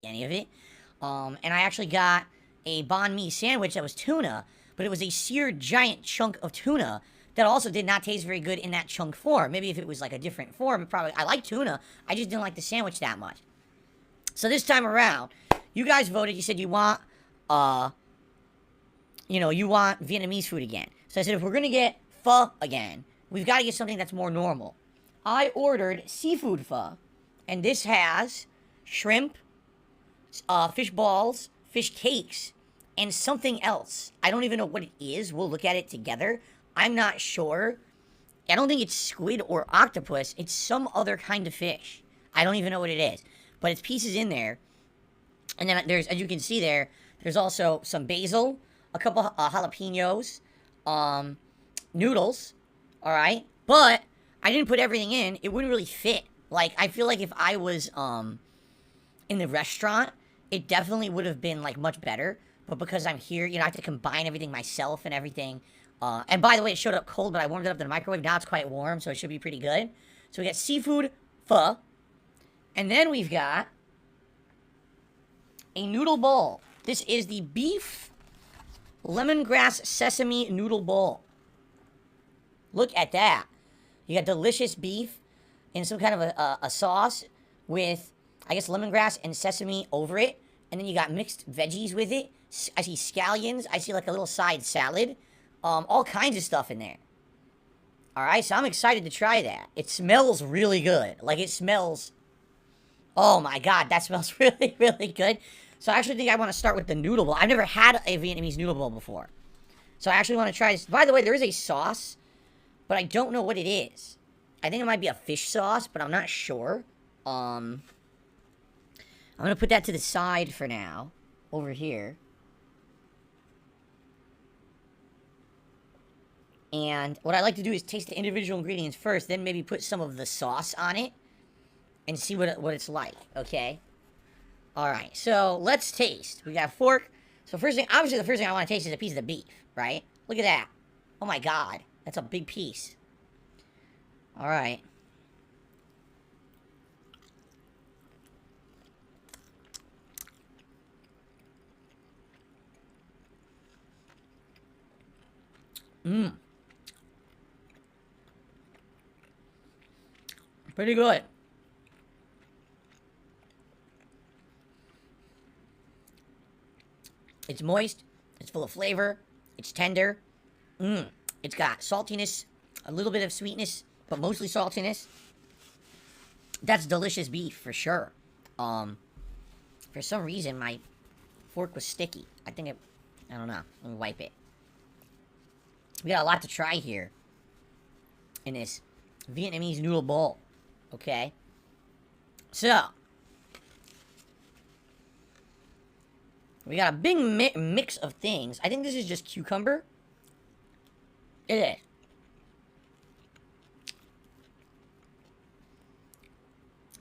any of it. And I actually got a banh mi sandwich that was tuna, but it was a seared giant chunk of tuna that also did not taste very good in that chunk form. Maybe if it was like a different form, it probably, I like tuna. I just didn't like the sandwich that much. So this time around, you guys voted. You said you want, you want Vietnamese food again. So I said if we're gonna get pho again, we've got to get something that's more normal. I ordered seafood pho, and this has shrimp, fish balls, fish cakes, and something else. I don't even know what it is. We'll look at it together. I'm not sure. I don't think it's squid or octopus. It's some other kind of fish. I don't even know what it is. But it's pieces in there. And then there's, as you can see there, there's also some basil, a couple jalapenos, noodles, all right? But I didn't put everything in. It wouldn't really fit. Like, I feel like if I was in the restaurant, it definitely would have been, like, much better. But because I'm here, I have to combine everything myself and everything. And by the way, it showed up cold, but I warmed it up in the microwave. Now it's quite warm, so it should be pretty good. So we got seafood pho. And then we've got a noodle bowl. This is the beef lemongrass sesame noodle bowl. Look at that. You got delicious beef in some kind of a sauce with, I guess, lemongrass and sesame over it. And then you got mixed veggies with it. I see scallions. I see like a little side salad. All kinds of stuff in there. Alright, so I'm excited to try that. It smells really good. Like, it smells... Oh my god, that smells really, really good. So I actually think I want to start with the noodle bowl. I've never had a Vietnamese noodle bowl before. So I actually want to try this. By the way, there is a sauce, but I don't know what it is. I think it might be a fish sauce, but I'm not sure. I'm going to put that to the side for now. Over here. And what I like to do is taste the individual ingredients first, then maybe put some of the sauce on it. And see what it's like, okay? Alright, so let's taste. We got a fork. So first thing, obviously the first thing I want to taste is a piece of the beef, right? Look at that. Oh my god. That's a big piece. Alright. Mmm. Pretty good. It's moist. It's full of flavor. It's tender. It's got saltiness, a little bit of sweetness, but mostly saltiness. That's delicious beef for sure. For some reason my fork was sticky. I don't know. Let me wipe it. We got a lot to try here in this Vietnamese noodle bowl. Okay? So, we got a big mix of things. I think this is just cucumber. It is.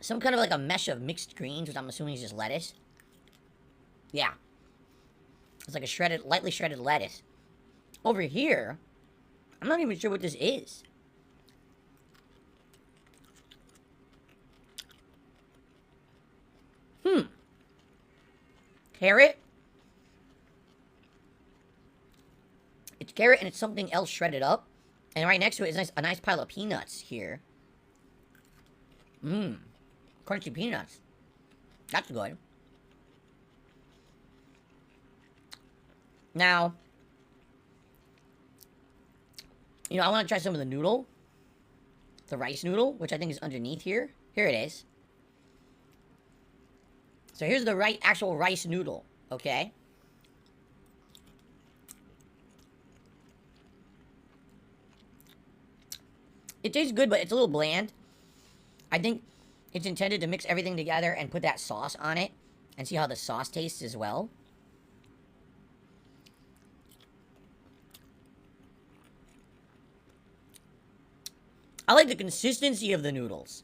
Some kind of like a mesh of mixed greens, which I'm assuming is just lettuce. Yeah. It's like a lightly shredded lettuce. Over here, I'm not even sure what this is. Carrot. It's carrot and it's something else shredded up. And right next to it is a nice pile of peanuts here. Crunchy peanuts. That's good. Now, I want to try some of the noodle. The rice noodle, which I think is underneath here. Here it is. So here's the actual rice noodle, okay? It tastes good, but it's a little bland. I think it's intended to mix everything together and put that sauce on it and see how the sauce tastes as well. I like the consistency of the noodles.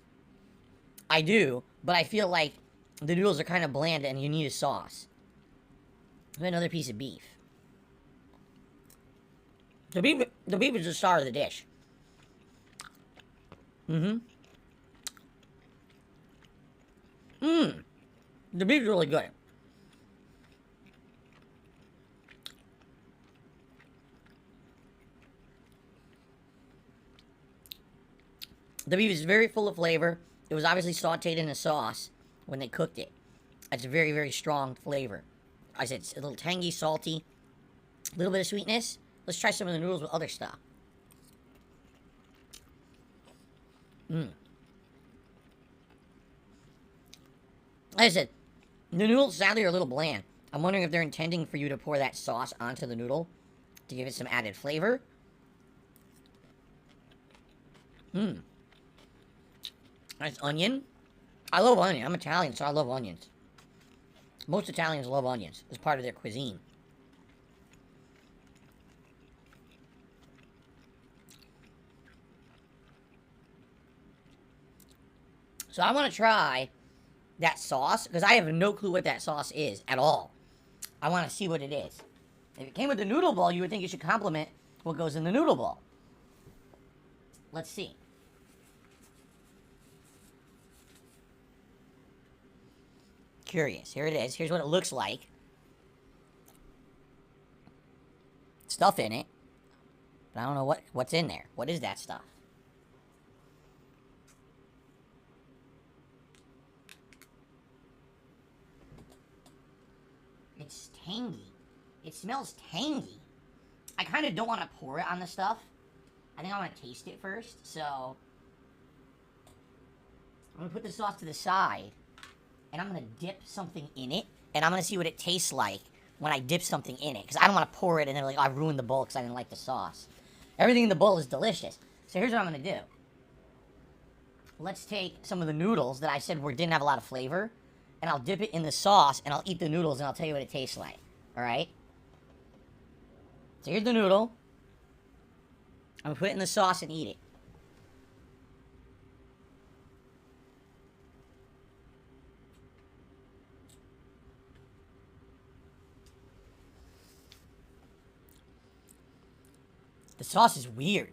I do, but I feel like the noodles are kind of bland and you need a sauce. Another piece of beef. The beef is the star of the dish. The beef is really good. The beef is very full of flavor. It was obviously sauteed in a sauce when they cooked it. It's a very, very strong flavor. I said it's a little tangy, salty, a little bit of sweetness. Let's try some of the noodles with other stuff. Like I said, the noodles sadly are a little bland. I'm wondering if they're intending for you to pour that sauce onto the noodle to give it some added flavor. Nice onion. I love onion. I'm Italian, so I love onions. Most Italians love onions. It's part of their cuisine. So I want to try that sauce, because I have no clue what that sauce is at all. I want to see what it is. If it came with the noodle ball, you would think it should complement what goes in the noodle ball. Let's see. Curious. Here it is. Here's what it looks like. Stuff in it. But I don't know what's in there. What is that stuff? It's tangy. It smells tangy. I kind of don't want to pour it on the stuff. I think I want to taste it first, so I'm going to put the sauce to the side, and I'm going to dip something in it, and I'm going to see what it tastes like when I dip something in it, because I don't want to pour it and then like, oh, I ruined the bowl because I didn't like the sauce. Everything in the bowl is delicious. So here's what I'm going to do. Let's take some of the noodles that I said didn't have a lot of flavor, and I'll dip it in the sauce, and I'll eat the noodles, and I'll tell you what it tastes like. Alright? So here's the noodle. I'm going to put it in the sauce and eat it. The sauce is weird.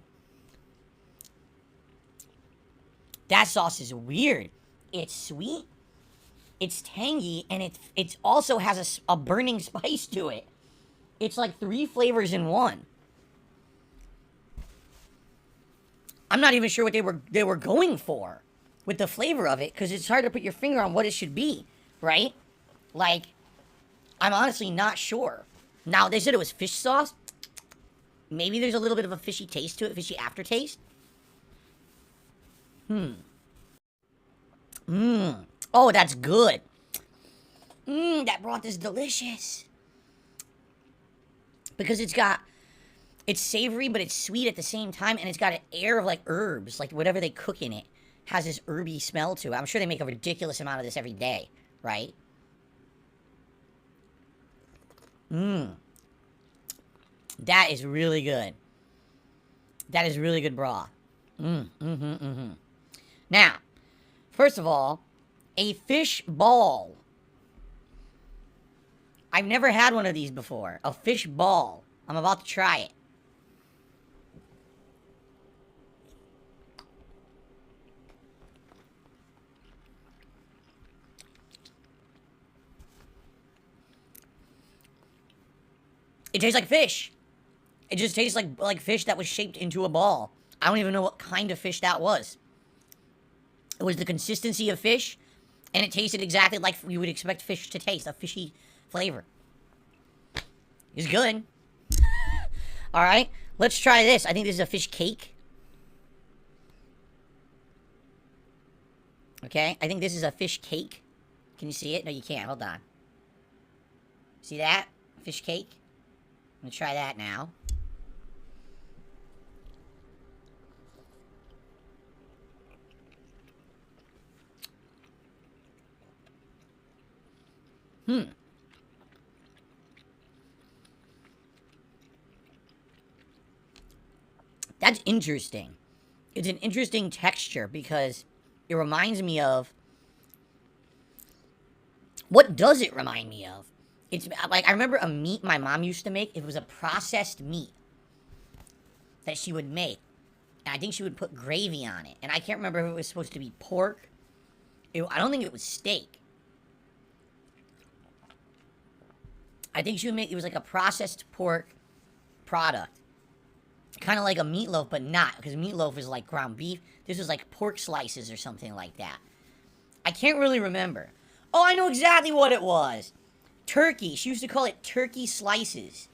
That sauce is weird. It's sweet. It's tangy, and it also has a burning spice to it. It's like 3 flavors in one. I'm not even sure what they were going for with the flavor of it, because it's hard to put your finger on what it should be, right? Like, I'm honestly not sure. Now, they said it was fish sauce. Maybe there's a little bit of a fishy taste to it, fishy aftertaste. Oh, that's good. That broth is delicious. Because it's savory, but it's sweet at the same time, and it's got an air of, like, herbs. Like, whatever they cook in it has this herby smell to it. I'm sure they make a ridiculous amount of this every day, right? That is really good. That is really good broth. Now, first of all, a fish ball. I've never had one of these before. A fish ball. I'm about to try it. It tastes like fish. It just tastes like fish that was shaped into a ball. I don't even know what kind of fish that was. It was the consistency of fish, and it tasted exactly like you would expect fish to taste, a fishy flavor. It's good. Alright, let's try this. I think this is a fish cake. Okay, I think this is a fish cake. Can you see it? No, you can't. Hold on. See that? Fish cake? I'm gonna try that now. That's interesting. It's an interesting texture because it reminds me of... What does it remind me of? It's like, I remember a meat my mom used to make. It was a processed meat that she would make. And I think she would put gravy on it. And I can't remember if it was supposed to be pork. I don't think it was steak. I think she would make, it was like a processed pork product. Kind of like a meatloaf, but not, because meatloaf is like ground beef. This was like pork slices or something like that. I can't really remember. Oh, I know exactly what it was. Turkey. She used to call it turkey slices.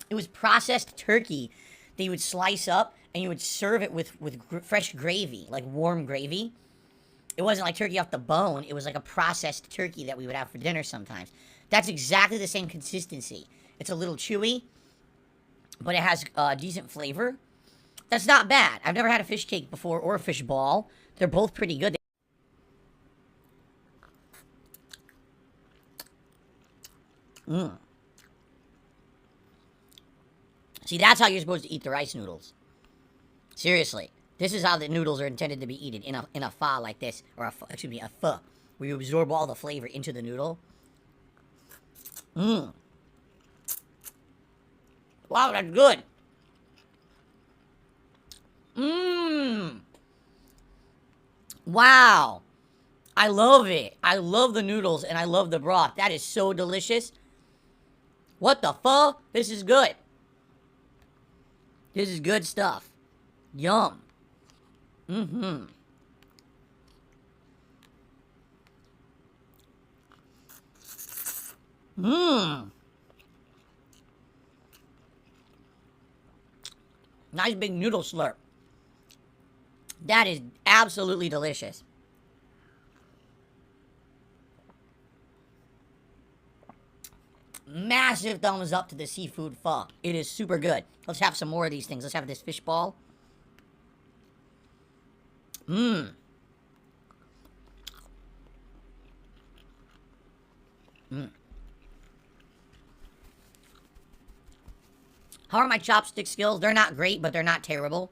It was processed turkey that you would slice up, and you would serve it with fresh gravy, like warm gravy. It wasn't like turkey off the bone. It was like a processed turkey that we would have for dinner sometimes. That's exactly the same consistency. It's a little chewy, but it has decent flavor. That's not bad. I've never had a fish cake before or a fish ball. They're both pretty good. Mmm. See, that's how you're supposed to eat the rice noodles. Seriously. This is how the noodles are intended to be eaten, in a pho like this. Or, excuse me, a pho. Where you absorb all the flavor into the noodle. Mmm. Wow, that's good. Mmm. Wow. I love it. I love the noodles and I love the broth. That is so delicious. What the fuck? This is good. This is good stuff. Yum. Mm-hmm. Mmm. Nice big noodle slurp. That is absolutely delicious. Massive thumbs up to the seafood pho. It is super good. Let's have some more of these things. Let's have this fish ball. Mmm. Mmm. How are my chopstick skills? They're not great, but they're not terrible.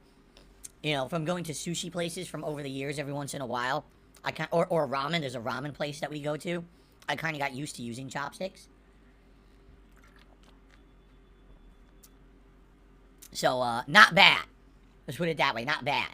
You know, from going to sushi places from over the years, every once in a while, or ramen. There's a ramen place that we go to. I kind of got used to using chopsticks. So, not bad. Let's put it that way, not bad.